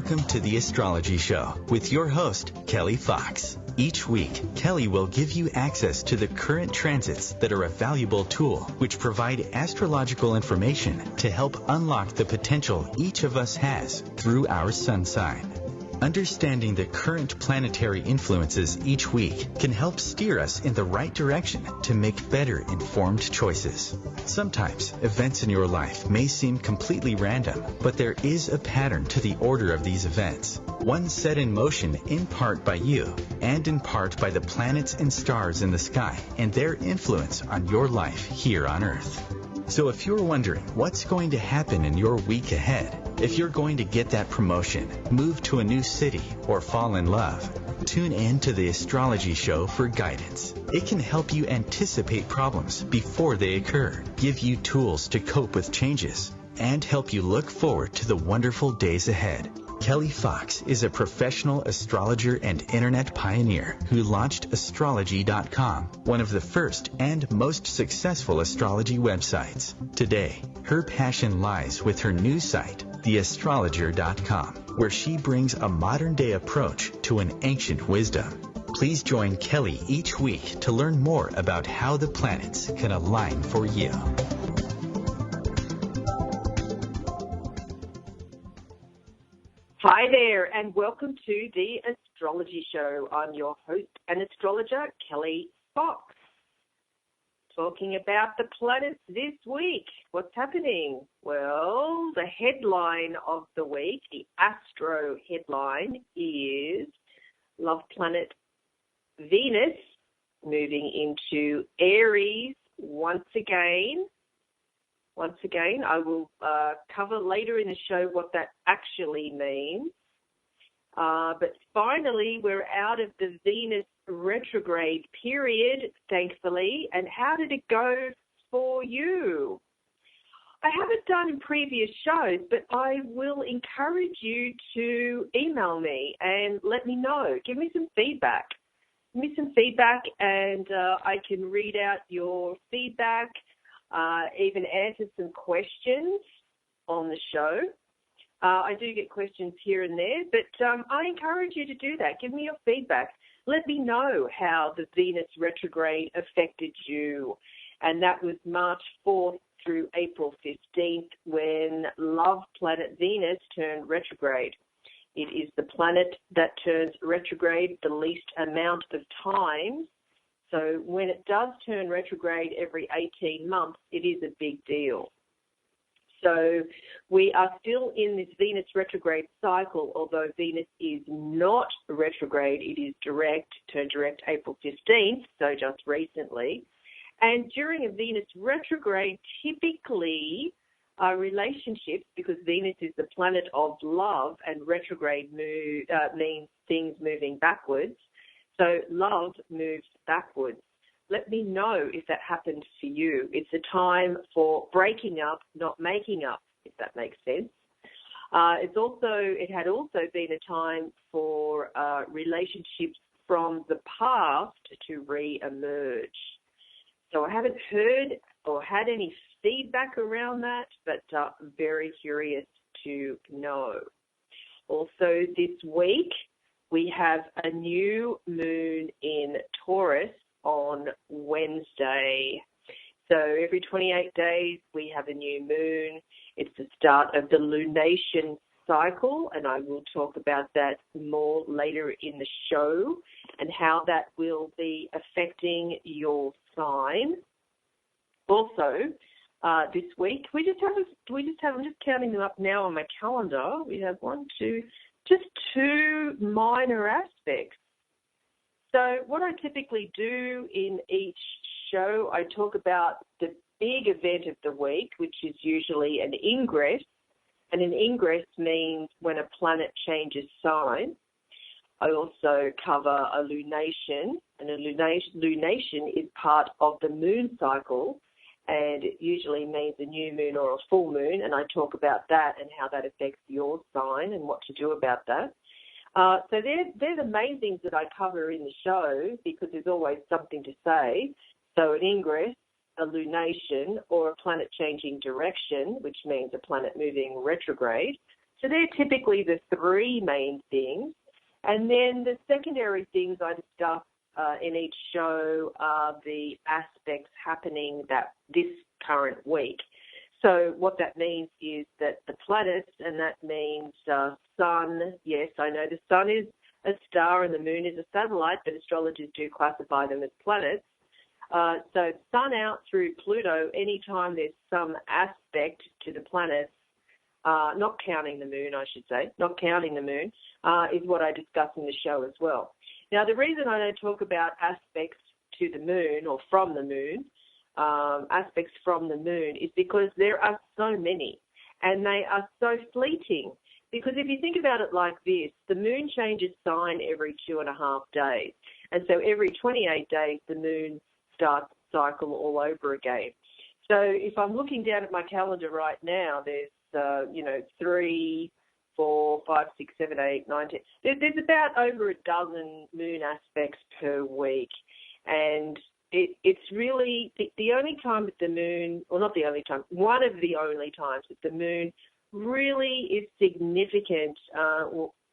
Welcome to the Astrology Show with your host, Kelly Fox. Each week, Kelly will give you access to the current transits that are a valuable tool which provide astrological information to help unlock the potential each of us has through our sun sign. Understanding the current planetary influences each week can help steer us in the right direction to make better informed choices. Sometimes events in your life may seem completely random, but there is a pattern to the order of these events, one set in motion in part by you and in part by the planets and stars in the sky and their influence on your life here on Earth. So if you're wondering what's going to happen in your week ahead, if you're going to get that promotion, move to a new city, or fall in love, tune in to the Astrology Show for guidance. It can help you anticipate problems before they occur, give you tools to cope with changes, and help you look forward to the wonderful days ahead. Kelly Fox is a professional astrologer and internet pioneer who launched astrology.com, one of the first and most successful astrology websites. Today, her passion lies with her new site, theastrologer.com, where she brings a modern-day approach to an ancient wisdom. Please join Kelly each week to learn more about how the planets can align for you. Hi there, and welcome to the Astrology Show. I'm your host and astrologer, Kelly Fox. Talking about the planets this week. What's happening? Well, the headline of the week, the astro headline, is Love Planet Venus moving into Aries once again. Once again, I will cover later in the show what that actually means. But finally, we're out of the Venus retrograde period, thankfully. And how did it go for you? I haven't done in previous shows, but I will encourage you to email me and let me know. Give me some feedback. Give me some feedback, and I can read out your feedback. Even answer some questions on the show. I do get questions here and there, but I encourage you to do that. Give me your feedback. Let me know how the Venus retrograde affected you. And that was March 4th through April 15th when Love Planet Venus turned retrograde. It is the planet that turns retrograde the least amount of times. So when it does turn retrograde every 18 months, it is a big deal. So we are still in this Venus retrograde cycle, although Venus is not retrograde. It is direct, turned direct April 15th, so just recently. And during a Venus retrograde, typically relationships, because Venus is the planet of love and retrograde means things moving backwards. So love moves backwards. Let me know if that happened for you. It's a time for breaking up, not making up, if that makes sense. It had also been a time for relationships from the past to re-emerge. So I haven't heard or had any feedback around that, but very curious to know. Also this week, we have a new moon in Taurus on Wednesday. So every 28 days, we have a new moon. It's the start of the lunation cycle, and I will talk about that more later in the show and how that will be affecting your sign. Also, this week, I'm just counting them up now on my calendar. We have just two minor aspects. So what I typically do in each show, I talk about the big event of the week, which is usually an ingress. And an ingress means when a planet changes sign. I also cover a lunation, and a lunation is part of the moon cycle, and it usually means a new moon or a full moon, and I talk about that and how that affects your sign and what to do about that. So they're the main things that I cover in the show because there's always something to say. So an ingress, a lunation, or a planet changing direction, which means a planet moving retrograde. So they're typically the three main things. And then the secondary things I discuss in each show are the aspects happening this current week. So what that means is that the planets, and that means sun, yes, I know the sun is a star and the moon is a satellite, but astrologers do classify them as planets. So sun out through Pluto, anytime there's some aspect to the planets, not counting the moon, I should say, not counting the moon, is what I discuss in the show as well. Now, the reason I don't talk about aspects to the moon or from the moon, aspects from the moon, is because there are so many and they are so fleeting. Because if you think about it like this, the moon changes sign every 2.5 days. And so every 28 days, the moon starts the cycle all over again. So if I'm looking down at my calendar right now, there's 3, 4, 5, 6, 7, 8, 9, 10. There's about over a dozen moon aspects per week. And it's really the only time that the moon, or not the only time, one of the only times that the moon really is significant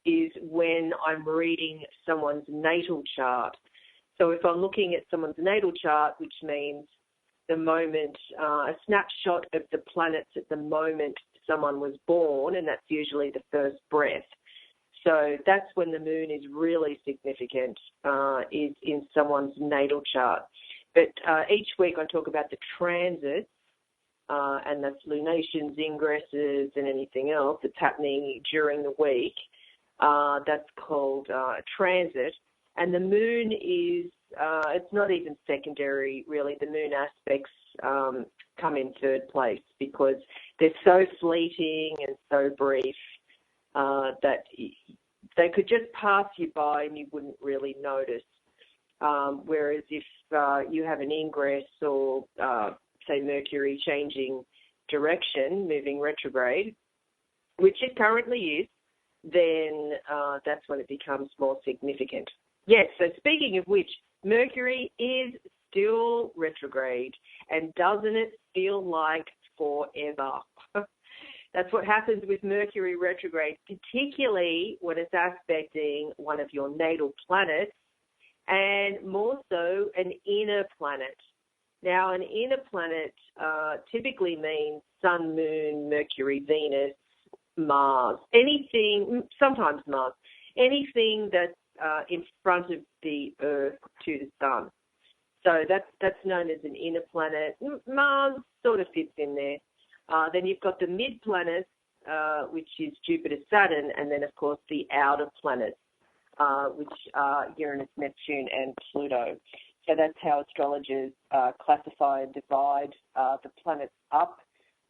is when I'm reading someone's natal chart. So if I'm looking at someone's natal chart, which means the moment, a snapshot of the planets at the moment someone was born, and that's usually the first breath. So that's when the moon is really significant, is in someone's natal chart. But each week I talk about the transits, and that's lunations, ingresses, and anything else that's happening during the week. That's called transit. And the moon is, it's not even secondary, really. The moon aspects come in third place because they're so fleeting and so brief that they could just pass you by and you wouldn't really notice. Whereas if you have an ingress or, say, Mercury changing direction, moving retrograde, which it currently is, then that's when it becomes more significant. Yes, so speaking of which, Mercury is still retrograde, and doesn't it feel like forever? That's what happens with Mercury retrograde, particularly when it's aspecting one of your natal planets, and more so an inner planet. Now, an inner planet typically means Sun, Moon, Mercury, Venus, Mars, anything, sometimes Mars, anything that's in front of the Earth to the Sun. So that's known as an inner planet. Mars sort of fits in there. Then you've got the mid-planets, which is Jupiter, Saturn, and then, of course, the outer planets, which are Uranus, Neptune, and Pluto. So that's how astrologers classify and divide the planets up.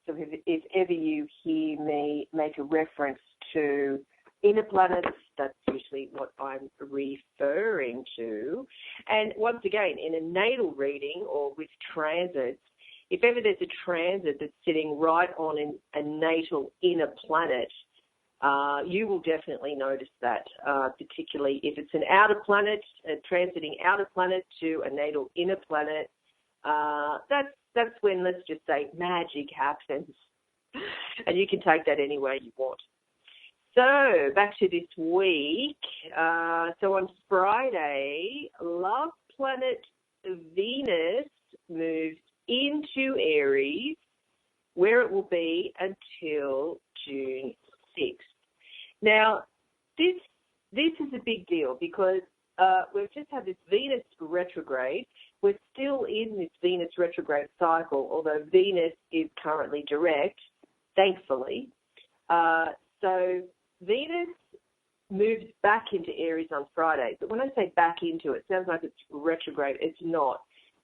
So if ever you hear me make a reference to inner planets, that's usually what I'm referring to. And once again, in a natal reading or with transits, if ever there's a transit that's sitting right on a natal inner planet, you will definitely notice that, particularly if it's an outer planet, transiting outer planet to a natal inner planet. That's when, let's just say, magic happens. And you can take that any way you want. So back to this week. So on Friday, love planet Venus moves into Aries, where it will be until June 6th. Now, this is a big deal because we've just had this Venus retrograde. We're still in this Venus retrograde cycle, although Venus is currently direct, thankfully. So Venus moves back into Aries on Friday. But when I say back into it, sounds like it's retrograde. It's not.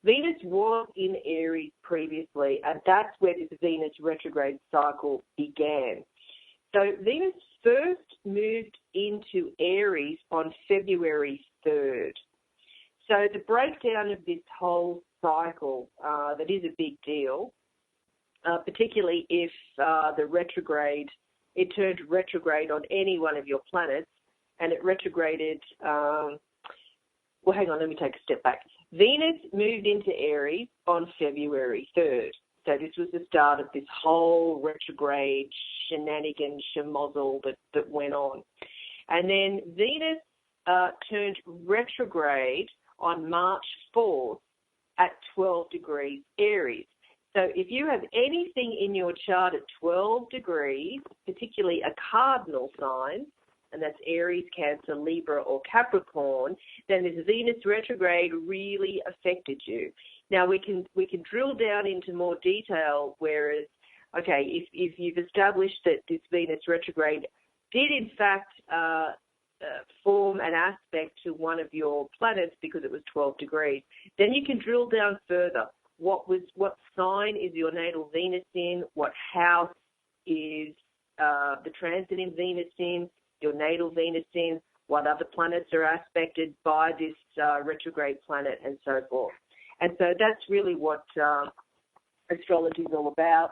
Venus was in Aries previously, and that's where this Venus retrograde cycle began. So Venus first moved into Aries on February 3rd. So the breakdown of this whole cycle, that is a big deal, particularly if the retrograde, it turned retrograde on any one of your planets, and it retrograded, well, hang on, let me take a step back. Venus moved into Aries on February 3rd. So this was the start of this whole retrograde shenanigan schmozzle that went on. And then Venus turned retrograde on March 4th at 12 degrees Aries. So if you have anything in your chart at 12 degrees, particularly a cardinal sign, and that's Aries, Cancer, Libra, or Capricorn, then this Venus retrograde really affected you. Now, we can drill down into more detail, whereas, okay, if you've established that this Venus retrograde did, in fact, form an aspect to one of your planets because it was 12 degrees, then you can drill down further. What sign is your natal Venus in? What house is the transit in Venus in? Your natal Venus in? What other planets are aspected by this retrograde planet, and so forth. And so that's really what astrology is all about,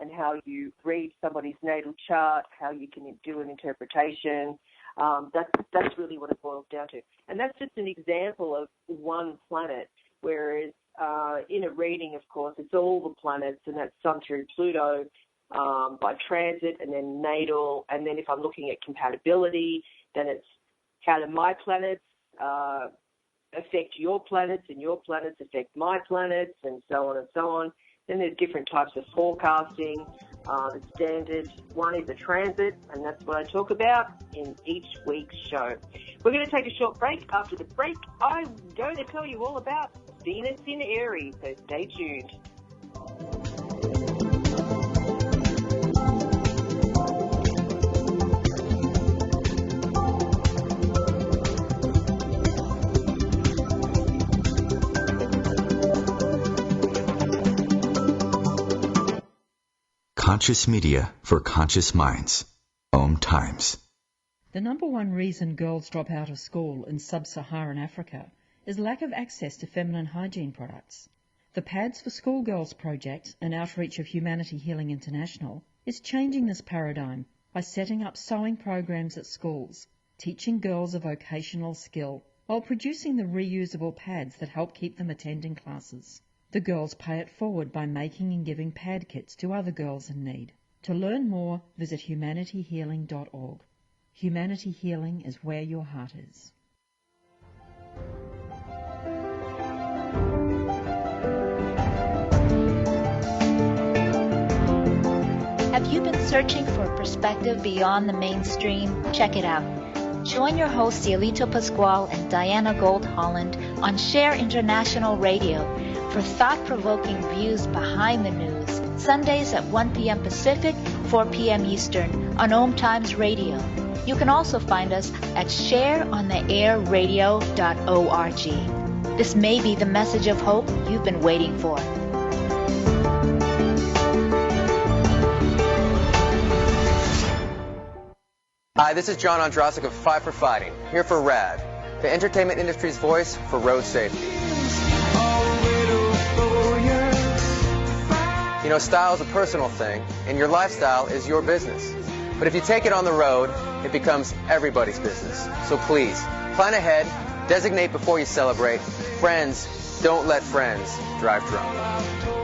and how you read somebody's natal chart, how you can do an interpretation. That's really what it boils down to. And that's just an example of one planet, whereas in a reading, of course, it's all the planets, and that's Sun through Pluto by transit, and then natal. And then if I'm looking at compatibility, then it's how do my planets affect your planets, and your planets affect my planets, and so on and so on. Then there's different types of forecasting. The standard one is a transit, and that's what I talk about in each week's show. We're going to take a short break. After the break, I'm going to tell you all about Venus in Aries, so stay tuned. Conscious media for conscious minds. OMTimes. The number one reason girls drop out of school in sub-Saharan Africa is lack of access to feminine hygiene products. The Pads for Schoolgirls project, an outreach of Humanity Healing International, is changing this paradigm by setting up sewing programs at schools, teaching girls a vocational skill, while producing the reusable pads that help keep them attending classes. The girls pay it forward by making and giving pad kits to other girls in need. To learn more, visit humanityhealing.org. Humanity Healing is where your heart is. Have you been searching for a perspective beyond the mainstream? Check it out. Join your hosts Cielito Pascual and Diana Gold Holland on Share International Radio for thought-provoking views behind the news, Sundays at 1 p.m. Pacific, 4 p.m. Eastern on OMTimes Radio. You can also find us at shareontheairradio.org. This may be the message of hope you've been waiting for. Hi, this is John Ondrasik of Five for Fighting, here for RAD, the entertainment industry's voice for road safety. You know, style is a personal thing, and your lifestyle is your business. But if you take it on the road, it becomes everybody's business. So please, plan ahead, designate before you celebrate. Friends, don't let friends drive drunk.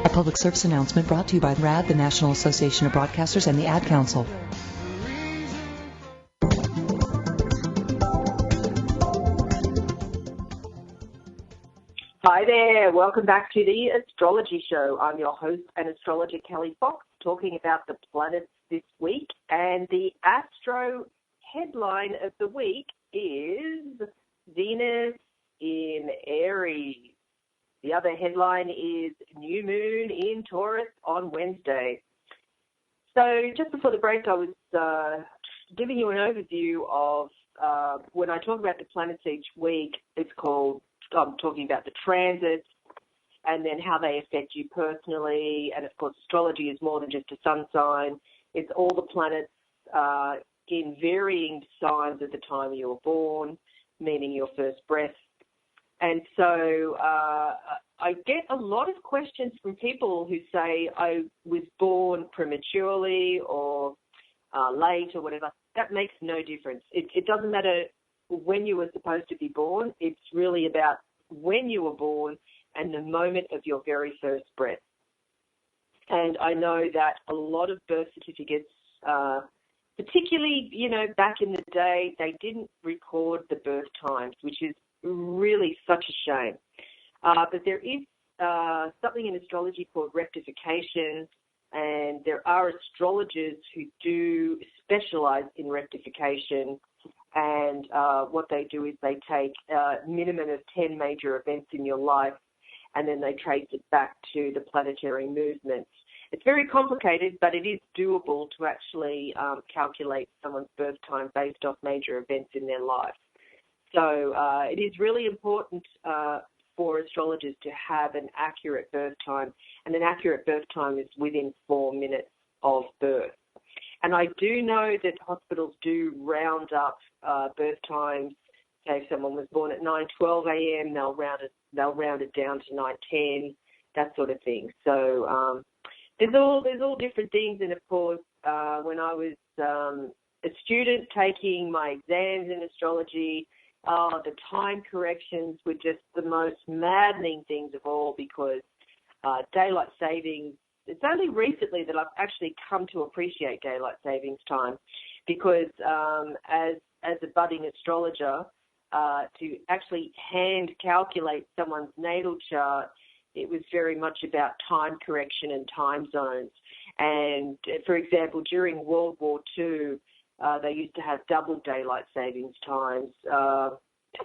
A public service announcement brought to you by RAD, the National Association of Broadcasters, and the Ad Council. Hi there, welcome back to the Astrology Show. I'm your host and astrologer Kelly Fox, talking about the planets this week, and the astro headline of the week is Venus in Aries. The other headline is New Moon in Taurus on Wednesday. So just before the break, I was giving you an overview of when I talk about the planets each week, I'm talking about the transits and then how they affect you personally. And, of course, astrology is more than just a sun sign. It's all the planets in varying signs at the time you were born, meaning your first breath. And so I get a lot of questions from people who say I was born prematurely or late or whatever. That makes no difference. It doesn't matter when you were supposed to be born. It's really about when you were born and the moment of your very first breath. And I know that a lot of birth certificates, particularly, back in the day, they didn't record the birth times, which is really such a shame. But there is something in astrology called rectification, and there are astrologers who do specialize in rectification. And what they do is they take a minimum of 10 major events in your life, and then they trace it back to the planetary movements. It's very complicated, but it is doable to actually calculate someone's birth time based off major events in their life. So it is really important for astrologers to have an accurate birth time, and an accurate birth time is within 4 minutes of birth. And I do know that hospitals do round up birth times. Say if someone was born at 9:12 a.m., they'll round it down to 9:10, that sort of thing. So there's all different things. And of course, when I was a student taking my exams in astrology, the time corrections were just the most maddening things of all, because daylight savings, it's only recently that I've actually come to appreciate daylight savings time, because as a budding astrologer, to actually hand calculate someone's natal chart, it was very much about time correction and time zones. And, for example, during World War II, they used to have double daylight savings times. So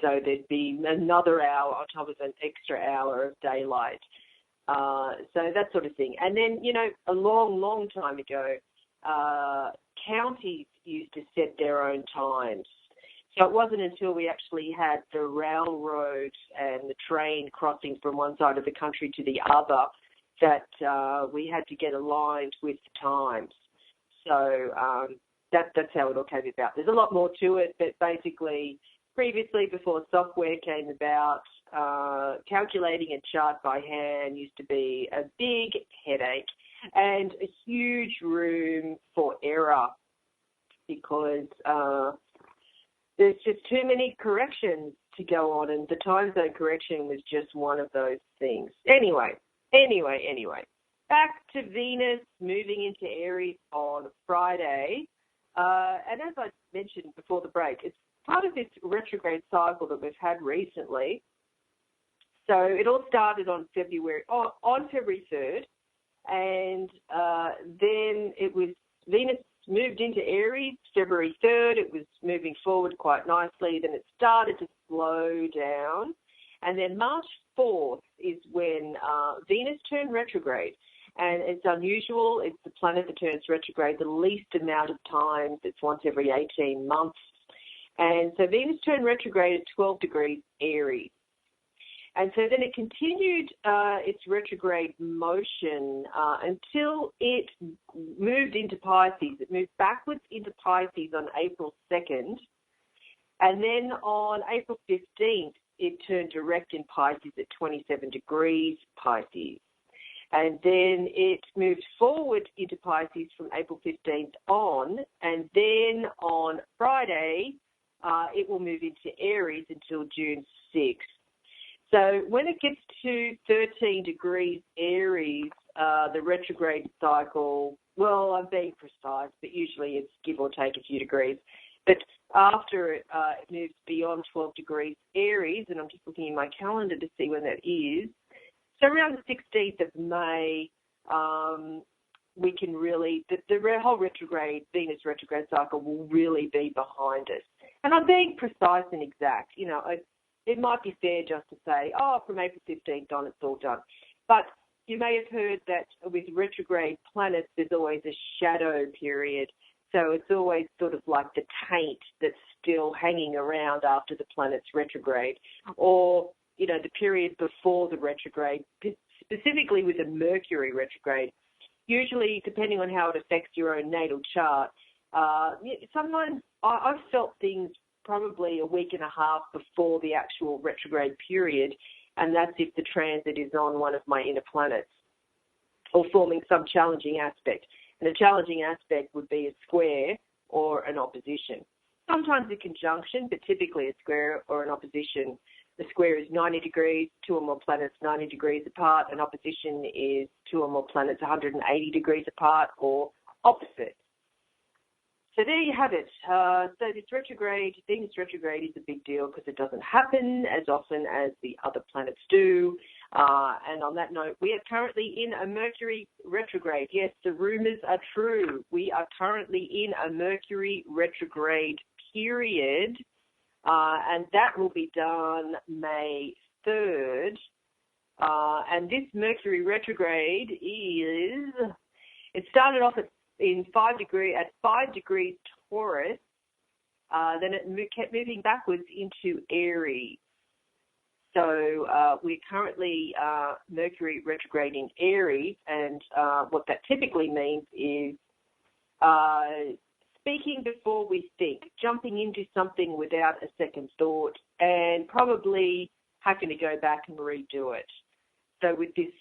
there'd be another hour on top of an extra hour of daylight. So that sort of thing. And then, a long, long time ago, counties used to set their own times. So it wasn't until we actually had the railroad and the train crossing from one side of the country to the other that we had to get aligned with the times. So that's how it all came about. There's a lot more to it, but basically, previously, before software came about, calculating a chart by hand used to be a big headache and a huge room for error, because there's just too many corrections to go on, and the time zone correction was just one of those things. Anyway. Back to Venus moving into Aries on Friday. And as I mentioned before the break, it's part of this retrograde cycle that we've had recently. So it all started on February 3rd, and then it was Venus moved into Aries February 3rd. It was moving forward quite nicely. Then it started to slow down. And then March 4th is when Venus turned retrograde. And it's unusual. It's the planet that turns retrograde the least amount of times. It's once every 18 months. And so Venus turned retrograde at 12 degrees Aries. And so then it continued its retrograde motion until it moved into Pisces. It moved backwards into Pisces on April 2nd. And then on April 15th, it turned direct in Pisces at 27 degrees Pisces. And then it moved forward into Pisces from April 15th on. And then on Friday, it will move into Aries until June 6th. So when it gets to 13 degrees Aries, the retrograde cycle, well, I'm being precise, but usually it's give or take a few degrees. But after it moves beyond 12 degrees Aries, and I'm just looking in my calendar to see when that is, so around the 16th of May, we can really, the whole Venus retrograde cycle will really be behind us. And I'm being precise and exact. It might be fair just to say, from April 15th on, it's all done. But you may have heard that with retrograde planets, there's always a shadow period. So it's always sort of like the taint that's still hanging around after the planet's retrograde. Or, the period before the retrograde, specifically with the Mercury retrograde. Usually, depending on how it affects your own natal chart, sometimes I've felt things probably a week and a half before the actual retrograde period, and that's if the transit is on one of my inner planets or forming some challenging aspect. And a challenging aspect would be a square or an opposition. Sometimes a conjunction, but typically a square or an opposition the square is 90 degrees, 2 or more planets 90 degrees apart, and opposition is 2 or more planets 180 degrees apart, or opposite. So there you have it. So this retrograde, Venus retrograde, is a big deal because it doesn't happen as often as the other planets do. And on that note, we are currently in a Mercury retrograde. Yes, the rumours are true. We are currently in a Mercury retrograde period, and that will be done May 3rd. And this Mercury retrograde it started off at 5 degrees Taurus, then it kept moving backwards into Aries. So we're currently Mercury retrograde in Aries, and what that typically means is speaking before we think, jumping into something without a second thought, and probably having to go back and redo it. So with this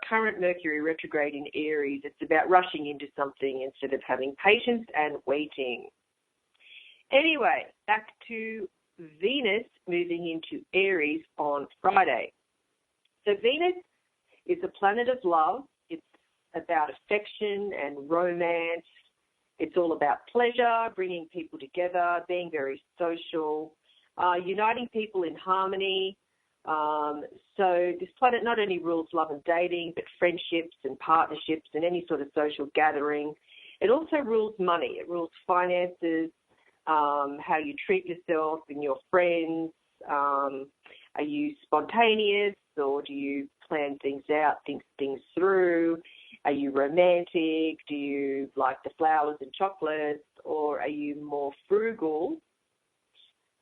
current Mercury retrograde in Aries, it's about rushing into something instead of having patience and waiting. Anyway, back to Venus moving into Aries on Friday. So Venus is a planet of love. It's about affection and romance. It's all about pleasure, bringing people together, being very social, uniting people in harmony. So this planet not only rules love and dating, but friendships and partnerships and any sort of social gathering. It also rules money. It rules finances, how you treat yourself and your friends. Are you spontaneous, or do you plan things out, think things through? Are you romantic? Do you like the flowers and chocolates, or are you more frugal?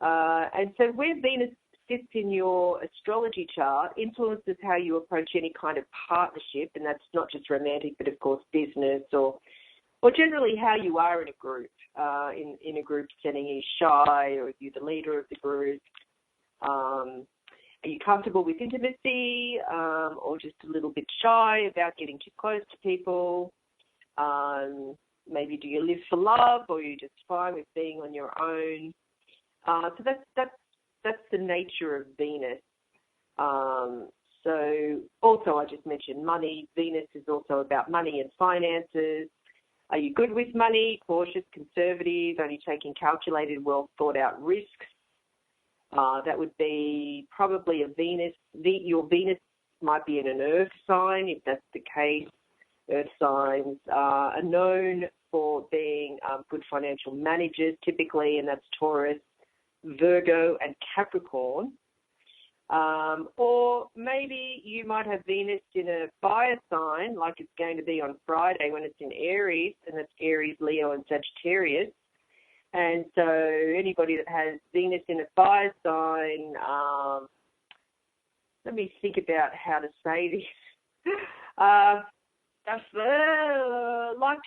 And so where Venus sits in your astrology chart influences how you approach any kind of partnership, and that's not just romantic, but of course business, or generally how you are in a group. In a group setting, are you shy, or are you the leader of the group? Are you comfortable with intimacy, or just a little bit shy about getting too close to people? Maybe do you live for love, or are you just fine with being on your own? So that's the nature of Venus. So also I just mentioned money. Venus is also about money and finances. Are you good with money, cautious, conservative, only taking calculated, well thought out risks? That would be probably a Venus. Your Venus might be in an earth sign, if that's the case. Earth signs are known for being good financial managers typically, and that's Taurus, Virgo and Capricorn. Or maybe you might have Venus in a fire sign, like it's going to be on Friday when it's in Aries, and it's Aries, Leo and Sagittarius. And so anybody that has Venus in a fire sign, let me think about how to say this. Like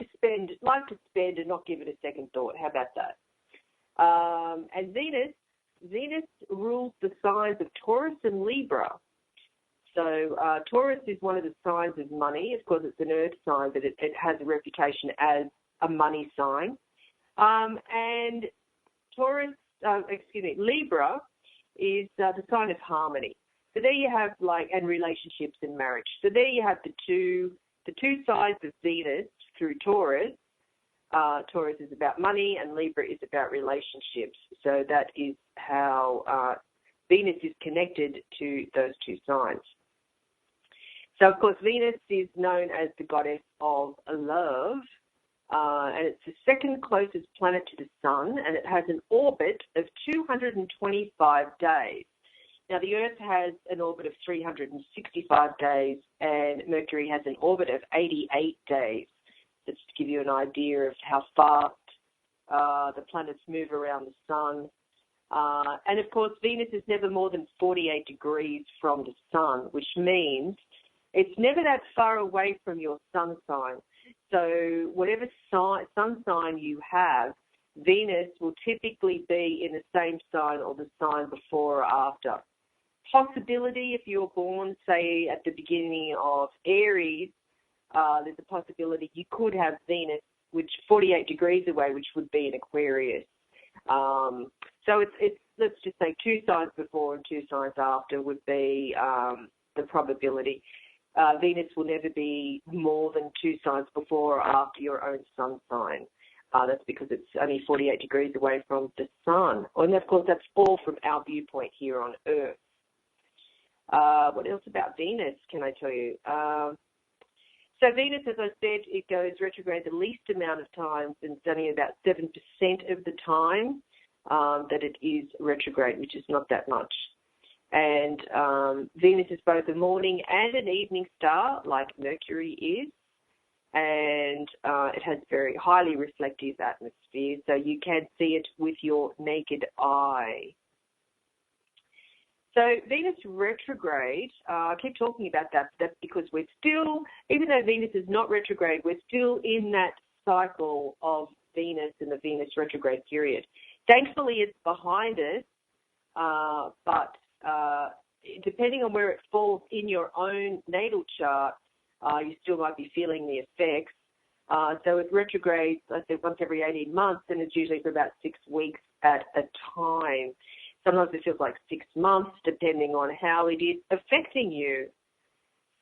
to spend and not give it a second thought. How about that? And Venus rules the signs of Taurus and Libra. So Taurus is one of the signs of money. Of course, it's an earth sign, but it has a reputation as a money sign. And Libra is the sign of harmony. So there you have and relationships and marriage. So there you have the two sides of Venus through Taurus. Taurus is about money and Libra is about relationships. So that is how Venus is connected to those two signs. So, of course, Venus is known as the goddess of love, and it's the second closest planet to the Sun, and it has an orbit of 225 days. Now, the Earth has an orbit of 365 days, and Mercury has an orbit of 88 days. Just to give you an idea of how fast the planets move around the Sun. And, of course, Venus is never more than 48 degrees from the Sun, which means it's never that far away from your sun sign. So whatever sun sign you have, Venus will typically be in the same sign or the sign before or after. Possibility, if you're born, say, at the beginning of Aries, there's a possibility you could have Venus, which 48 degrees away, which would be in Aquarius. So it's let's just say 2 signs before and 2 signs after would be the probability. Venus will never be more than 2 signs before or after your own sun sign. That's because it's only 48 degrees away from the sun. And, of course, that's all from our viewpoint here on Earth. What else about Venus can I tell you? So Venus, as I said, it goes retrograde the least amount of times, and it's only about 7% of the time that it is retrograde, which is not that much. And Venus is both a morning and an evening star, like Mercury is. And it has very highly reflective atmosphere, so you can see it with your naked eye. So Venus retrograde, I keep talking about that, but that's because we're still, even though Venus is not retrograde, we're still in that cycle of Venus and the Venus retrograde period. Thankfully, it's behind us, but depending on where it falls in your own natal chart, you still might be feeling the effects. So it retrogrades, I think, once every 18 months, and it's usually for about 6 weeks at a time. Sometimes it feels like 6 months, depending on how it is affecting you.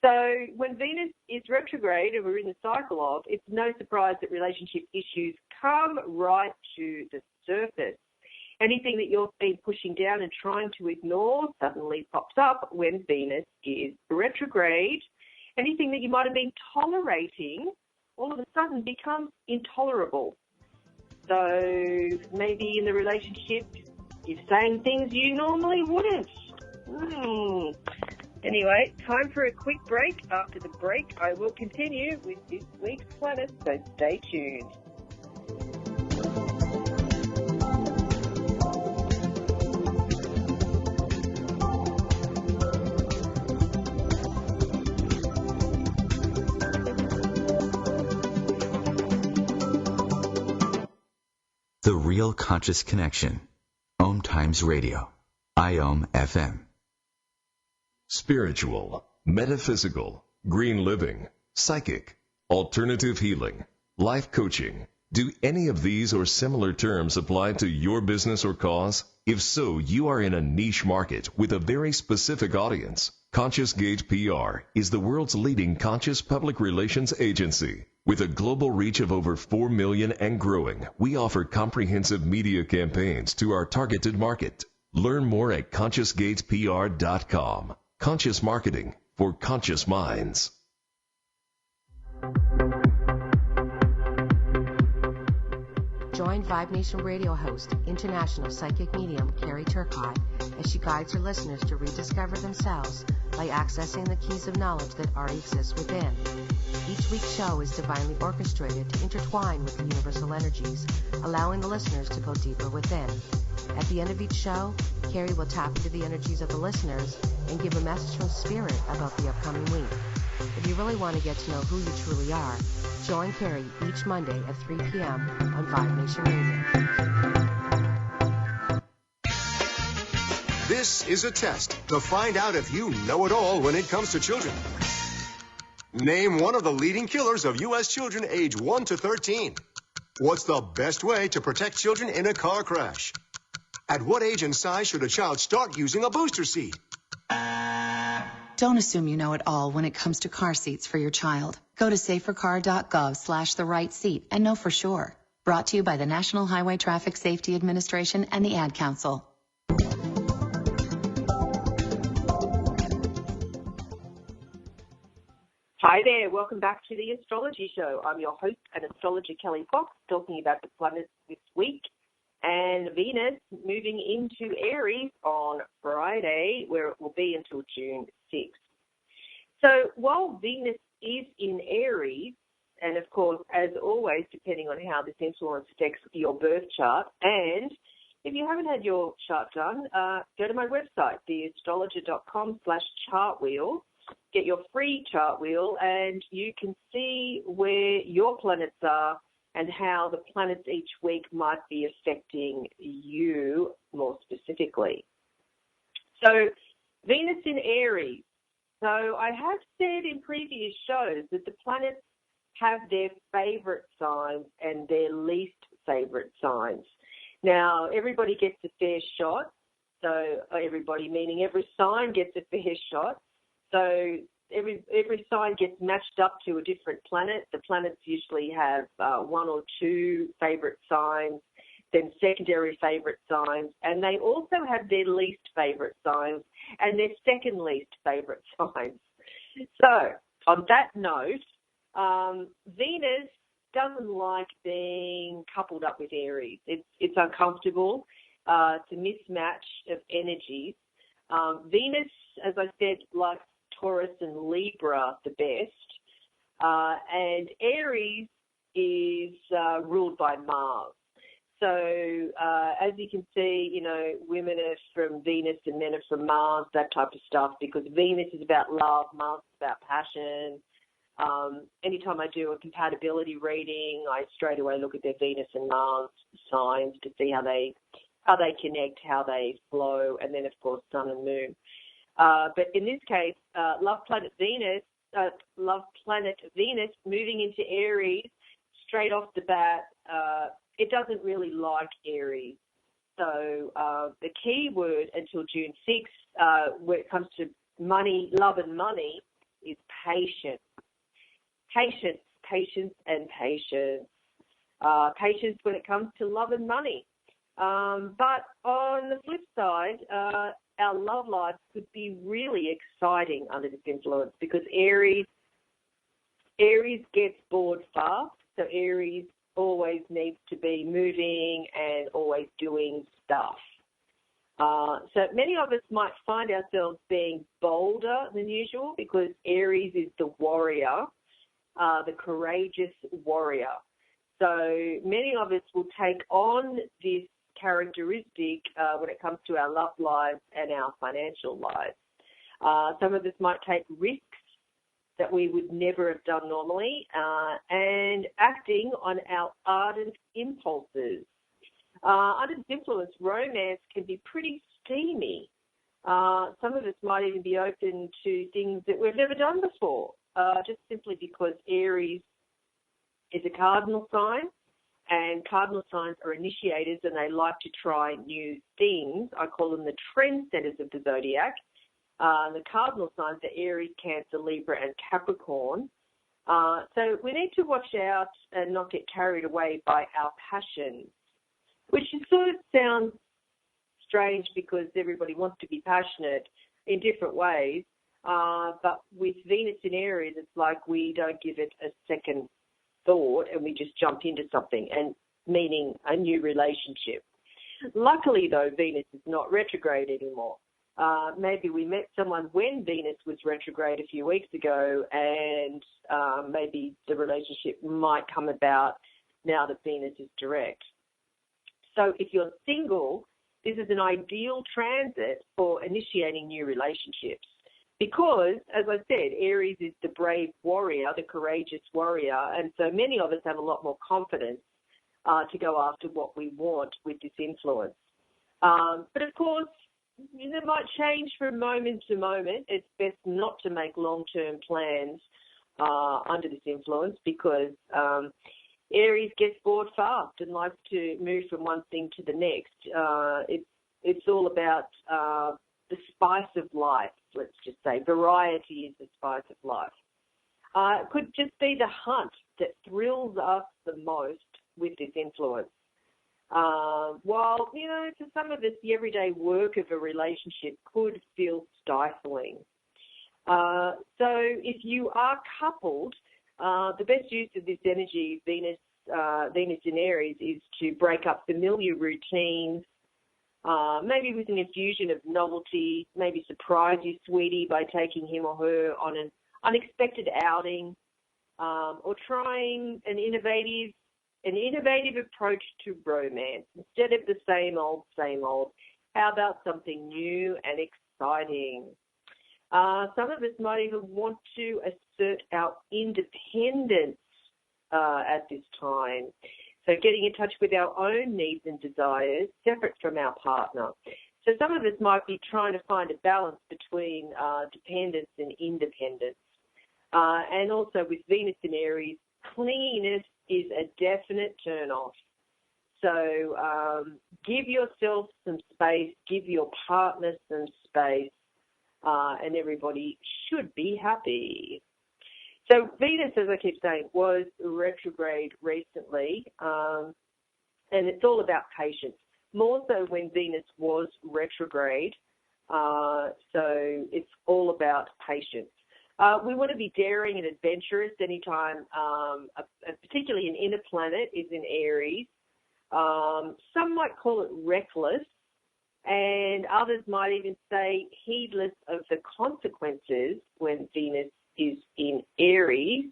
So when Venus is retrograde, and we're in the cycle of, it's no surprise that relationship issues come right to the surface. Anything that you've been pushing down and trying to ignore suddenly pops up when Venus is retrograde. Anything that you might have been tolerating all of a sudden becomes intolerable. So maybe in the relationship, you're saying things you normally wouldn't. Anyway, time for a quick break. After the break, I will continue with this week's planet, so stay tuned. The Real Conscious Connection. OMTimes Radio. IOM FM. Spiritual, metaphysical, green living, psychic, alternative healing, life coaching. Do any of these or similar terms apply to your business or cause? If so, you are in a niche market with a very specific audience. Conscious Gate PR is the world's leading conscious public relations agency. With a global reach of over 4 million and growing, we offer comprehensive media campaigns to our targeted market. Learn more at ConsciousGatesPR.com. Conscious marketing for conscious minds. Join Vibe Nation radio host, international psychic medium Carrie Turkai, as she guides her listeners to rediscover themselves by accessing the keys of knowledge that already exist within. Each week's show is divinely orchestrated to intertwine with the universal energies, allowing the listeners to go deeper within. At the end of each show, Carrie will tap into the energies of the listeners and give a message from Spirit about the upcoming week. If you really want to get to know who you truly are, join Carrie each Monday at 3 p.m. on Vibe Nation Radio. This is a test to find out if you know it all when it comes to children. Name one of the leading killers of U.S. children age 1 to 13. What's the best way to protect children in a car crash? At what age and size should a child start using a booster seat? Don't assume you know it all when it comes to car seats for your child. Go to safercar.gov/the-right-seat and know for sure. Brought to you by the National Highway Traffic Safety Administration and the Ad Council. Hi there, welcome back to the Astrology Show. I'm your host and astrologer Kelly Fox, talking about the planets this week and Venus moving into Aries on Friday, where it will be until June 6th. So while Venus is in Aries, and of course, as always, depending on how this influence affects your birth chart, and if you haven't had your chart done, go to my website, theastrologer.com/chartwheel. Get your free chart wheel, and you can see where your planets are and how the planets each week might be affecting you more specifically. So Venus in Aries. So I have said in previous shows that the planets have their favorite signs and their least favorite signs. Now, everybody gets a fair shot. So everybody, meaning every sign gets a fair shot. So every sign gets matched up to a different planet. The planets usually have one or two favourite signs, then secondary favourite signs, and they also have their least favourite signs and their second least favourite signs. So on that note, Venus doesn't like being coupled up with Aries. It's uncomfortable. It's a mismatch of energies. Venus, as I said, likes Taurus and Libra the best. And Aries is ruled by Mars. So as you can see, you know, women are from Venus and men are from Mars, that type of stuff, because Venus is about love, Mars is about passion. Anytime I do a compatibility reading, I straight away look at their Venus and Mars signs to see how they connect, how they flow, and then, of course, Sun and Moon. But in this case, love planet Venus moving into Aries straight off the bat, it doesn't really like Aries. So the key word until June 6th, when it comes to money, love and money, is patience. Patience, patience, and patience. Patience when it comes to love and money. But on the flip side, our love life could be really exciting under this influence, because Aries gets bored fast. So Aries always needs to be moving and always doing stuff. So many of us might find ourselves being bolder than usual, because Aries is the warrior, the courageous warrior. So many of us will take on this characteristic when it comes to our love lives and our financial lives. Some of us might take risks that we would never have done normally, and acting on our ardent impulses. Under this influence, romance can be pretty steamy. Some of us might even be open to things that we've never done before, just simply because Aries is a cardinal sign, and cardinal signs are initiators and they like to try new things. I call them the trendsetters of the zodiac. The cardinal signs are Aries, Cancer, Libra, and Capricorn. So we need to watch out and not get carried away by our passion, which sort of sounds strange because everybody wants to be passionate in different ways. But with Venus in Aries, it's like we don't give it a second thought and we just jump into something, and meaning a new relationship. Luckily, though, Venus is not retrograde anymore. Maybe we met someone when Venus was retrograde a few weeks ago, and maybe the relationship might come about now that Venus is direct. So if you're single, this is an ideal transit for initiating new relationships. Because, as I said, Aries is the brave warrior, the courageous warrior, and so many of us have a lot more confidence to go after what we want with this influence. But of course, it might change from moment to moment. It's best not to make long-term plans under this influence, because Aries gets bored fast and likes to move from one thing to the next. It's all about the spice of life, let's just say. Variety is the spice of life. It could just be the hunt that thrills us the most with this influence. While, you know, for some of us, the everyday work of a relationship could feel stifling. So if you are coupled, the best use of this energy, Venus in Aries, is to break up familiar routines, maybe with an infusion of novelty, maybe surprise your sweetie by taking him or her on an unexpected outing, or trying an innovative approach to romance. Instead of the same old, how about something new and exciting? Some of us might even want to assert our independence at this time. So getting in touch with our own needs and desires separate from our partner. So some of us might be trying to find a balance between dependence and independence. And also with Venus in Aries, clinginess is a definite turn-off. So give yourself some space, give your partner some space, and everybody should be happy. So Venus, as I keep saying, was retrograde recently, and it's all about patience, more so when Venus was retrograde. So it's all about patience. We want to be daring and adventurous anytime, particularly an inner planet is in Aries. Some might call it reckless, and others might even say heedless of the consequences when Venus is in Aries.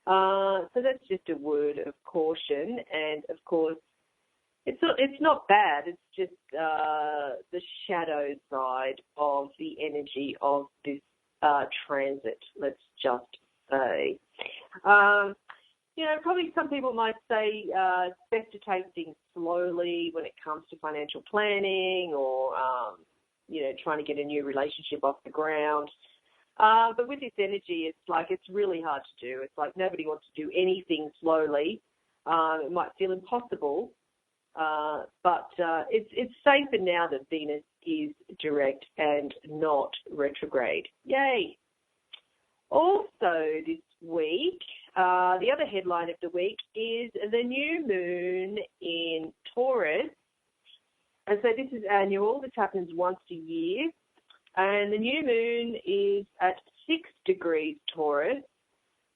So that's just a word of caution, and of course, it's not bad. It's just the shadow side of the energy of this transit, let's just say. Probably some people might say it's best to take things slowly when it comes to financial planning or, trying to get a new relationship off the ground. But with this energy, it's really hard to do. It's like nobody wants to do anything slowly. It might feel impossible, but it's safer now that Venus is direct and not retrograde. Yay! Also this week, the other headline of the week is the new moon in Taurus. And so this is annual. This happens once a year. And the new moon is at 6 degrees Taurus.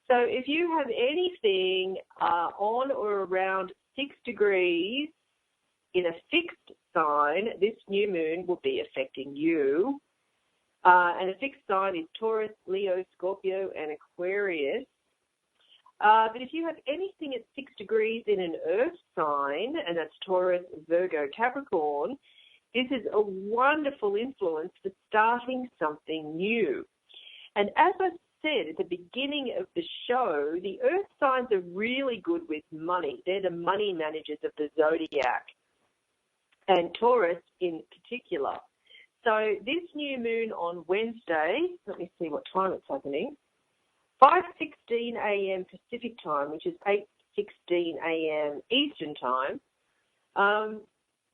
So if you have anything on or around 6 degrees in a fixed sign, this new moon will be affecting you. And a fixed sign is Taurus, Leo, Scorpio, and Aquarius. But if you have anything at 6 degrees in an earth sign, and that's Taurus, Virgo, Capricorn, this is a wonderful influence for starting something new. And as I said at the beginning of the show, the earth signs are really good with money. They're the money managers of the zodiac, and Taurus in particular. So this new moon on Wednesday, let me see what time it's happening, 5:16 a.m. Pacific time, which is 8:16 a.m. Eastern time.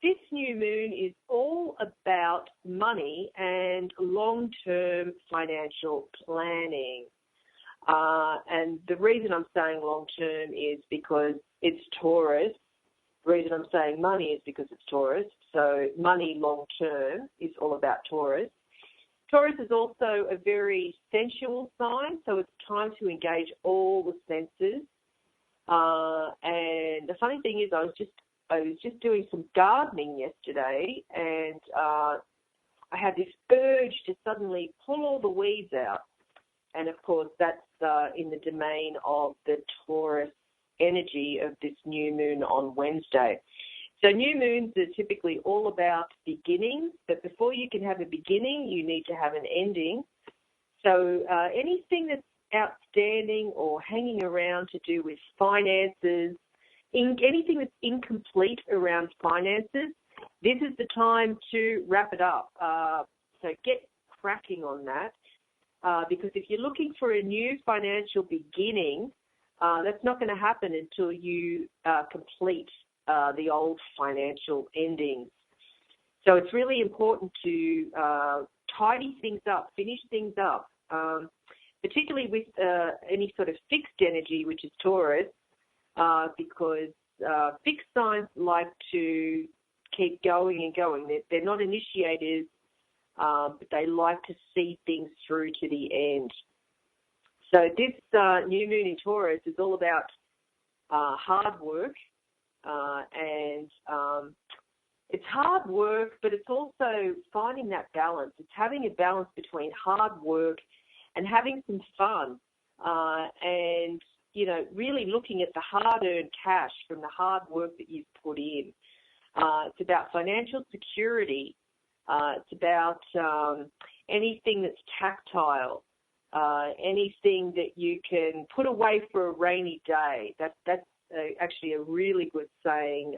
This new moon is all about money and long-term financial planning. And the reason I'm saying long-term is because it's Taurus. The reason I'm saying money is because it's Taurus. So money long-term is all about Taurus. Taurus is also a very sensual sign, so it's time to engage all the senses. And the funny thing is I was just doing some gardening yesterday, and I had this urge to suddenly pull all the weeds out. And, of course, that's in the domain of the Taurus energy of this new moon on Wednesday. So new moons are typically all about beginnings, but before you can have a beginning, you need to have an ending. So anything that's outstanding or hanging around to do with finances, anything that's incomplete around finances, this is the time to wrap it up. So get cracking on that, because if you're looking for a new financial beginning, that's not going to happen until you complete the old financial endings. So it's really important to tidy things up, finish things up, particularly with any sort of fixed energy, which is Taurus, because fixed signs like to keep going and going. They're not initiators, but they like to see things through to the end. So this new moon in Taurus is all about hard work, and it's hard work, but it's also finding that balance. It's having a balance between hard work and having some fun, and, really looking at the hard-earned cash from the hard work that you've put in. It's about financial security. It's about anything that's tactile, anything that you can put away for a rainy day. That's actually a really good saying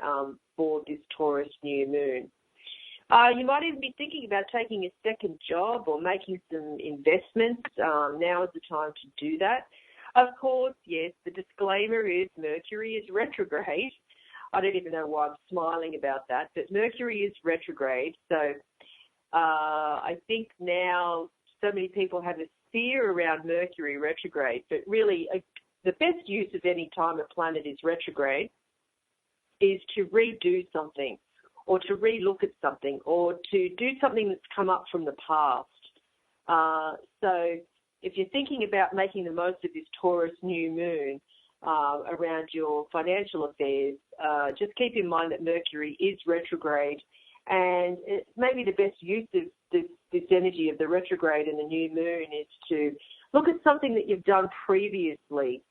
for this Taurus new moon. You might even be thinking about taking a second job or making some investments. Now is the time to do that. Of course, yes, the disclaimer is Mercury is retrograde. I don't even know why I'm smiling about that, but Mercury is retrograde. So I think now so many people have a fear around Mercury retrograde, but really the best use of any time a planet is retrograde is to redo something or to relook at something or to do something that's come up from the past. So if you're thinking about making the most of this Taurus new moon around your financial affairs, just keep in mind that Mercury is retrograde, and maybe the best use of this energy of the retrograde and the new moon is to look at something that you've done previously,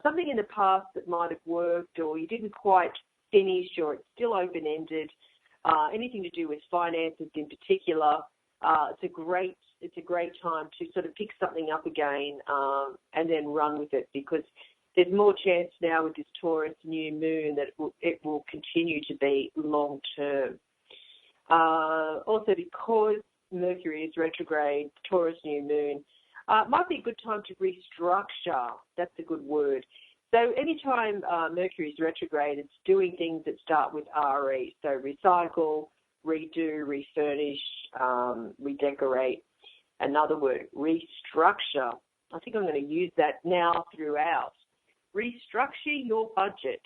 something in the past that might have worked or you didn't quite finish or it's still open-ended, anything to do with finances in particular. It's a great time to sort of pick something up again and then run with it, because there's more chance now with this Taurus new moon that it will continue to be long-term. Also, because Mercury is retrograde, Taurus new moon, might be a good time to restructure. That's a good word. So anytime Mercury is retrograde, it's doing things that start with RE. So recycle, redo, refurnish, redecorate. Another word, restructure. I think I'm going to use that now throughout. Restructure your budget.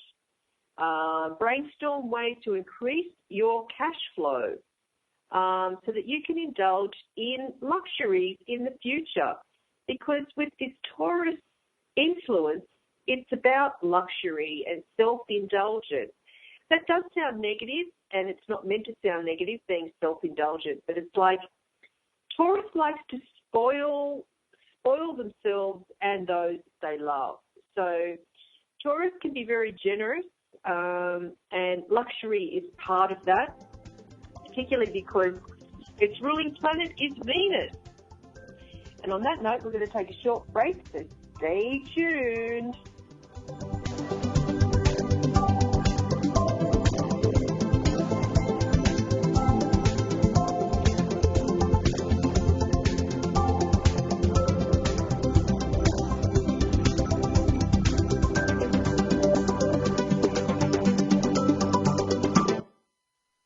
Brainstorm ways to increase your cash flow so that you can indulge in luxuries in the future. Because with this Taurus influence, it's about luxury and self-indulgence. That does sound negative, and it's not meant to sound negative, being self-indulgent, but it's like Taurus likes to spoil themselves and those they love. So Taurus can be very generous, and luxury is part of that, particularly because its ruling planet is Venus. And on that note, we're going to take a short break, so stay tuned.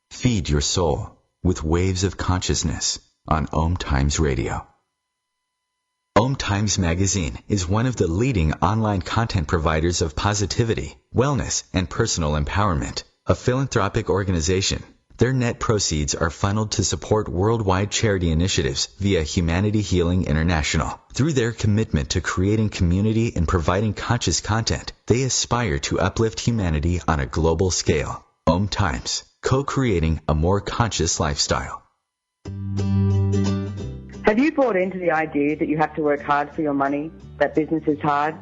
Feed your soul with waves of consciousness on OMTimes Radio. OMTimes Magazine is one of the leading online content providers of positivity, wellness, and personal empowerment. A philanthropic organization, their net proceeds are funneled to support worldwide charity initiatives via Humanity Healing International. Through their commitment to creating community and providing conscious content, they aspire to uplift humanity on a global scale. OMTimes, co-creating a more conscious lifestyle. Have you bought into the idea that you have to work hard for your money, that business is hard?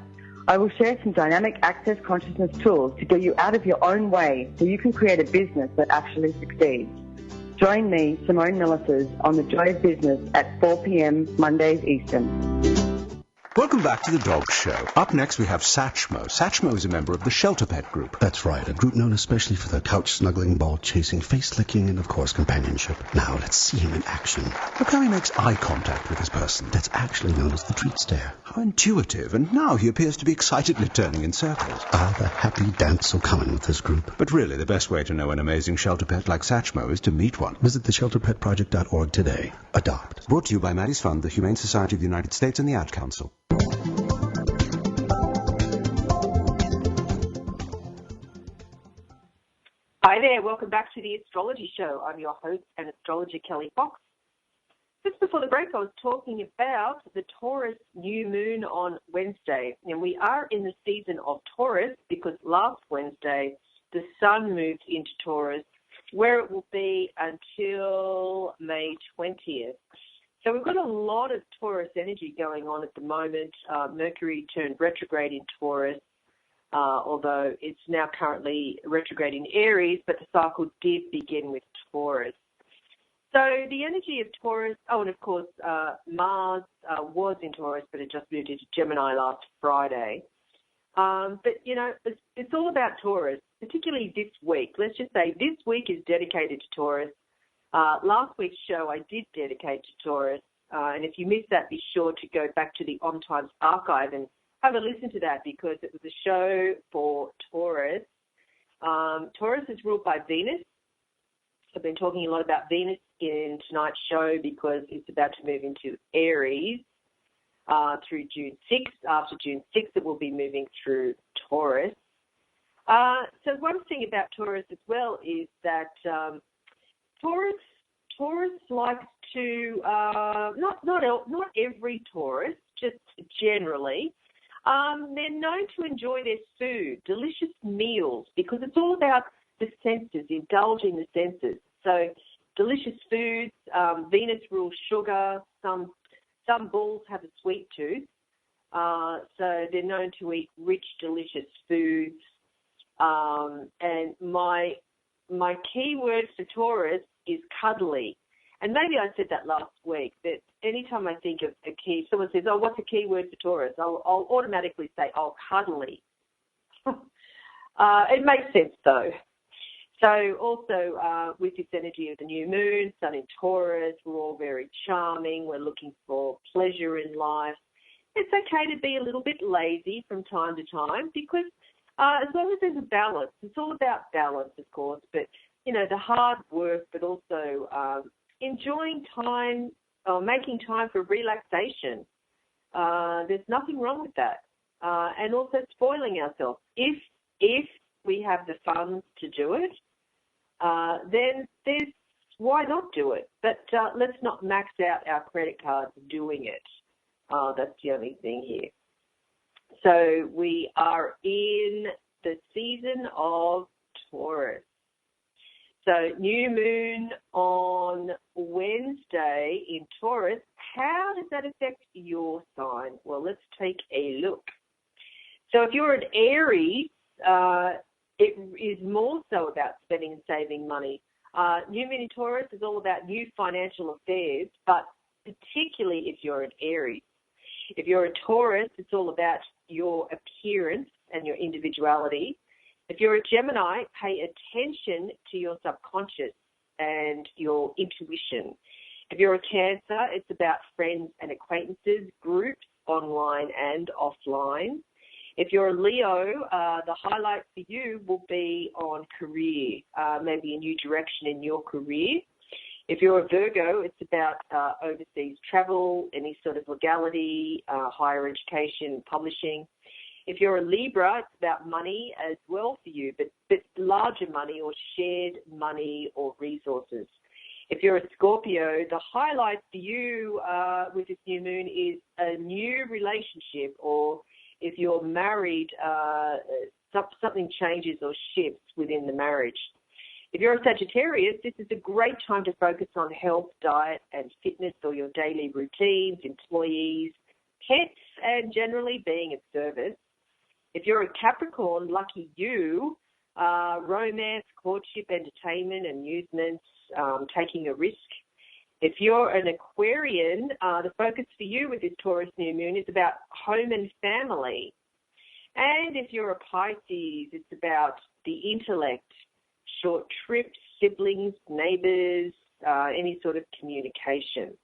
I will share some dynamic access consciousness tools to get you out of your own way so you can create a business that actually succeeds. Join me, Simone Millicers, on The Joy of Business at 4 p.m. Mondays Eastern. Welcome back to The Dog Show. Up next we have Satchmo. Satchmo is a member of the Shelter Pet Group. That's right, a group known especially for their couch-snuggling, ball-chasing, face-licking, and, of course, companionship. Now, let's see him in action. Look how he makes eye contact with his person. That's actually known as the treat stare. How intuitive, and now he appears to be excitedly turning in circles. Ah, the happy dance will come in with this group. But really, the best way to know an amazing shelter pet like Satchmo is to meet one. Visit theshelterpetproject.org today. Adopt. Brought to you by Maddie's Fund, the Humane Society of the United States, and the Ad Council. Hi there, welcome back to the Astrology Show. I'm your host and astrologer, Kelly Fox. Just before the break, I was talking about the Taurus new moon on Wednesday. And we are in the season of Taurus because last Wednesday, the sun moved into Taurus, where it will be until May 20th. So we've got a lot of Taurus energy going on at the moment. Mercury turned retrograde in Taurus, although it's now currently retrograde in Aries, but the cycle did begin with Taurus. So the energy of Taurus, and of course Mars was in Taurus, but it just moved into Gemini last Friday. But, you know, it's all about Taurus, particularly this week. Let's just say this week is dedicated to Taurus. Last week's show I did dedicate to Taurus, and if you missed that, be sure to go back to the OMTimes archive and have a listen to that because it was a show for Taurus. Taurus is ruled by Venus. I've been talking a lot about Venus in tonight's show because it's about to move into Aries through June 6th. After June 6th, it will be moving through Taurus. So one thing about Taurus as well is that Taurus likes to, not every Taurus, just generally, they're known to enjoy their food, delicious meals, because it's all about the senses, indulging the senses. So delicious foods, Venus rules sugar, some bulls have a sweet tooth, so they're known to eat rich, delicious foods. And my key word for Taurus is cuddly. And maybe I said that last week, that anytime I think of a key, someone says, oh, what's a key word for Taurus? I'll automatically say, oh, cuddly. It makes sense, though. So also with this energy of the new moon, sun in Taurus, we're all very charming. We're looking for pleasure in life. It's okay to be a little bit lazy from time to time because as long as there's a balance, it's all about balance, of course, but, you know, the hard work, but also enjoying time, making time for relaxation. There's nothing wrong with that. And also spoiling ourselves. If we have the funds to do it, then why not do it? But let's not max out our credit cards doing it. That's the only thing here. So we are in the season of Taurus. So new moon on Wednesday in Taurus. How does that affect your sign? Well, let's take a look. So if you're an Aries, it is more so about spending and saving money. New moon in Taurus is all about new financial affairs, but particularly if you're an Aries. If you're a Taurus, it's all about your appearance and your individuality. If you're a Gemini, pay attention to your subconscious and your intuition. If you're a Cancer, it's about friends and acquaintances, groups, online and offline. If you're a Leo, the highlight for you will be on career, maybe a new direction in your career. If you're a Virgo, it's about overseas travel, any sort of legality, higher education, publishing. If you're a Libra, it's about money as well for you, but larger money or shared money or resources. If you're a Scorpio, the highlight for you with this new moon is a new relationship, or if you're married, something changes or shifts within the marriage. If you're a Sagittarius, this is a great time to focus on health, diet and fitness, or your daily routines, employees, pets, and generally being of service. If you're a Capricorn, lucky you, romance, courtship, entertainment, amusements, taking a risk. If you're an Aquarian, the focus for you with this Taurus new moon is about home and family. And if you're a Pisces, it's about the intellect, short trips, siblings, neighbours, any sort of communication.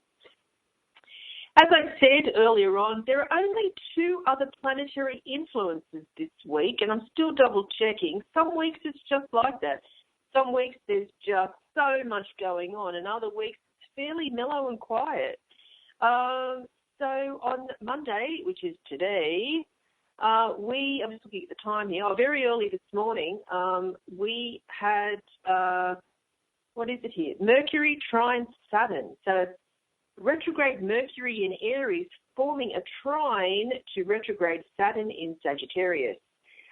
As I said earlier on, there are only 2 other planetary influences this week, and I'm still double-checking. Some weeks it's just like that. Some weeks there's just so much going on, and other weeks it's fairly mellow and quiet. So on Monday, which is today, I'm just looking at the time here, very early this morning, we had, what is it here? Mercury trine Saturn. So retrograde Mercury in Aries forming a trine to retrograde Saturn in Sagittarius.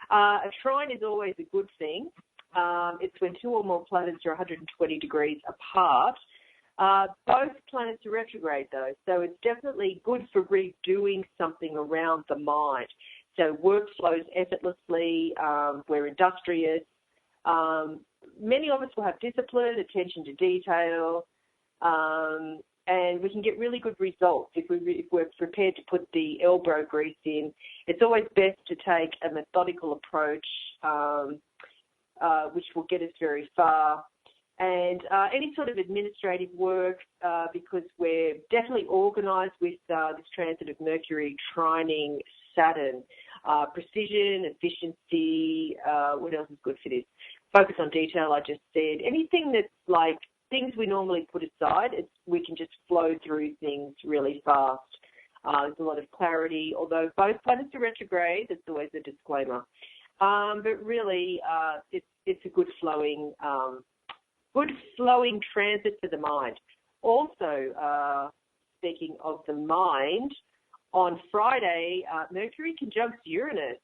A trine is always a good thing. It's when 2 or more planets are 120 degrees apart. Both planets are retrograde, though, so it's definitely good for redoing something around the mind. So work flows effortlessly. We're industrious. Many of us will have discipline, attention to detail, and we can get really good results if we're prepared to put the elbow grease in. It's always best to take a methodical approach, which will get us very far. And any sort of administrative work, because we're definitely organised with this transit of Mercury trining Saturn. Precision, efficiency, what else is good for this? focus on detail, I just said. Anything that's like things we normally put aside, we can just flow through things really fast. There's a lot of clarity, although both planets are retrograde. That's always a disclaimer. But really, it's a good flowing transit for the mind. Also, speaking of the mind, on Friday, Mercury conjuncts Uranus.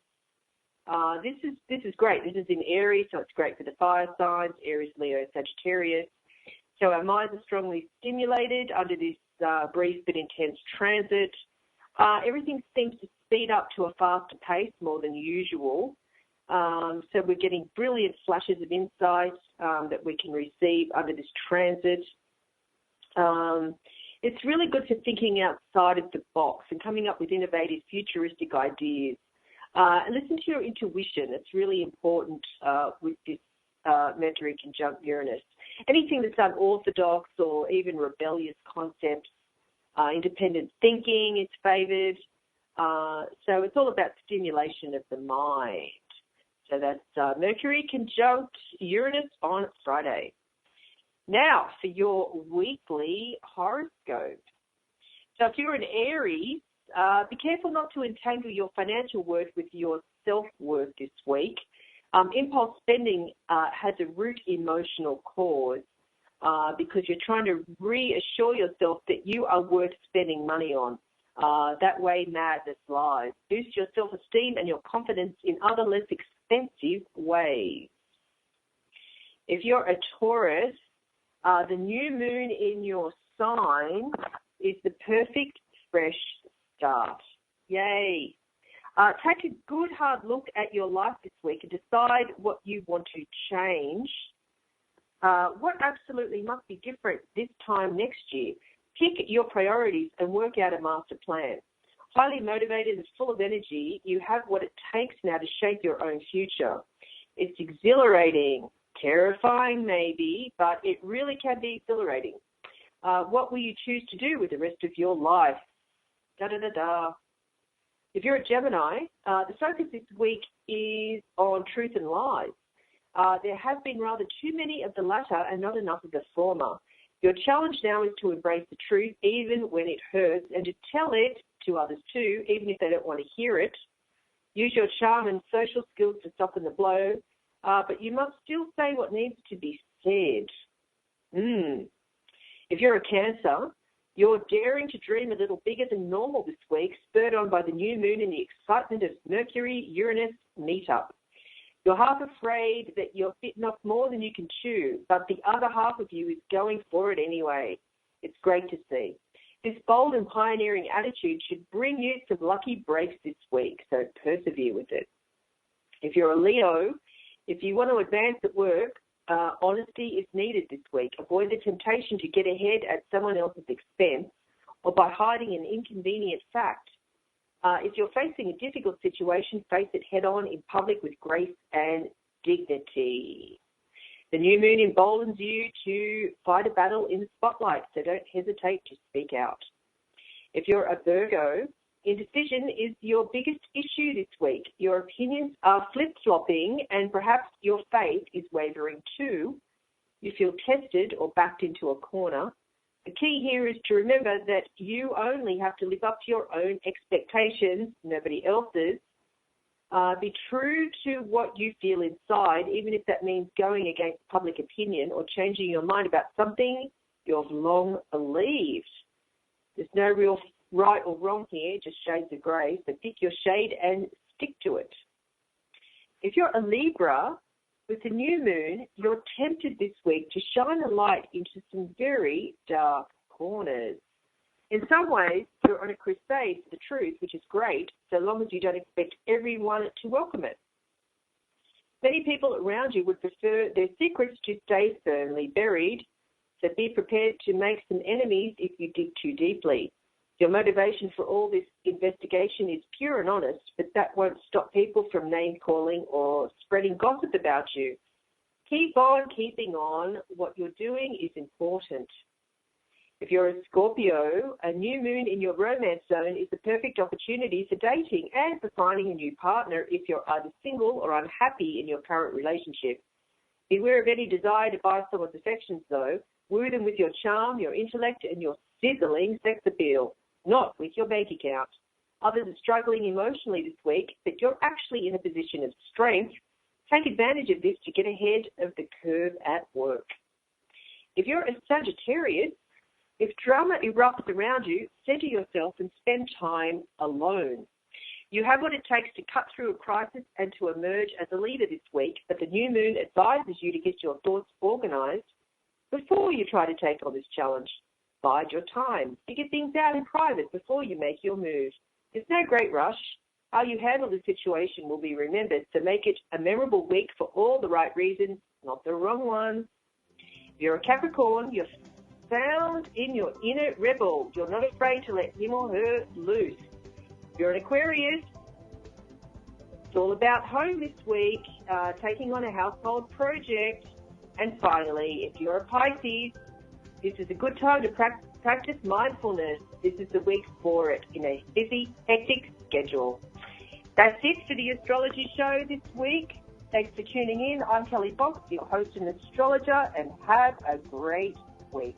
This is great. This is in Aries, so it's great for the fire signs, Aries, Leo, Sagittarius. So our minds are strongly stimulated under this brief but intense transit. Everything seems to speed up to a faster pace more than usual. So we're getting brilliant flashes of insight that we can receive under this transit. It's really good for thinking outside of the box and coming up with innovative, futuristic ideas. And listen to your intuition. It's really important with this Mercury conjunct Uranus. Anything that's unorthodox or even rebellious concepts, independent thinking is favoured. So it's all about stimulation of the mind. So that's Mercury conjunct Uranus on Friday. Now for your weekly horoscope. So if you're an Aries, be careful not to entangle your financial worth with your self-worth this week. Impulse spending has a root emotional cause because you're trying to reassure yourself that you are worth spending money on. That way madness lies. Boost your self-esteem and your confidence in other less expensive ways. If you're a Taurus, the new moon in your sign is the perfect fresh start. Yay. Take a good hard look at your life this week and decide what you want to change. What absolutely must be different this time next year. Pick your priorities and work out a master plan. Highly motivated and full of energy, you have what it takes now to shape your own future. It's exhilarating, terrifying maybe, but it really can be exhilarating. What will you choose to do with the rest of your life? Da-da-da-da. If you're a Gemini, the focus this week is on truth and lies. There have been rather too many of the latter and not enough of the former. Your challenge now is to embrace the truth even when it hurts and to tell it to others too, even if they don't want to hear it. Use your charm and social skills to soften the blow, but you must still say what needs to be said. If you're a Cancer, you're daring to dream a little bigger than normal this week, spurred on by the new moon and the excitement of Mercury-Uranus meetup. You're half afraid that you're bitten off more than you can chew, but the other half of you is going for it anyway. It's great to see. This bold and pioneering attitude should bring you some lucky breaks this week, so persevere with it. If you're a Leo, if you want to advance at work, honesty is needed this week. Avoid the temptation to get ahead at someone else's expense or by hiding an inconvenient fact. If you're facing a difficult situation, face it head-on in public with grace and dignity. The new moon emboldens you to fight a battle in the spotlight, so don't hesitate to speak out. If you're a Virgo, indecision is your biggest issue this week. Your opinions are flip-flopping and perhaps your faith is wavering too. You feel tested or backed into a corner. The key here is to remember that you only have to live up to your own expectations, nobody else's. Be true to what you feel inside, even if that means going against public opinion or changing your mind about something you've long believed. There's no real right or wrong here, just shades of grey, so pick your shade and stick to it. If you're a Libra, with the new moon, you're tempted this week to shine a light into some very dark corners. In some ways, you're on a crusade for the truth, which is great, so long as you don't expect everyone to welcome it. Many people around you would prefer their secrets to stay firmly buried, so be prepared to make some enemies if you dig too deeply. Your motivation for all this investigation is pure and honest, but that won't stop people from name-calling or spreading gossip about you. Keep on keeping on. What you're doing is important. If you're a Scorpio, a new moon in your romance zone is the perfect opportunity for dating and for finding a new partner if you're either single or unhappy in your current relationship. Beware of any desire to buy someone's affections, though. Woo them with your charm, your intellect, and your sizzling sex appeal, not with your bank account. Others are struggling emotionally this week, but you're actually in a position of strength. Take advantage of this to get ahead of the curve at work. If you're a Sagittarius, if drama erupts around you, center yourself and spend time alone. You have what it takes to cut through a crisis and to emerge as a leader this week, but the new moon advises you to get your thoughts organized before you try to take on this challenge. Bide your time. Figure things out in private before you make your move. There's no great rush. How you handle the situation will be remembered, so make it a memorable week for all the right reasons, not the wrong ones. If you're a Capricorn, you're found in your inner rebel. You're not afraid to let him or her loose. If you're an Aquarius, it's all about home this week, taking on a household project. And finally, if you're a Pisces, this is a good time to practice mindfulness. This is the week for it in a busy, hectic schedule. That's it for the astrology show this week. Thanks for tuning in. I'm Kelly Fox, your host and astrologer, and have a great week.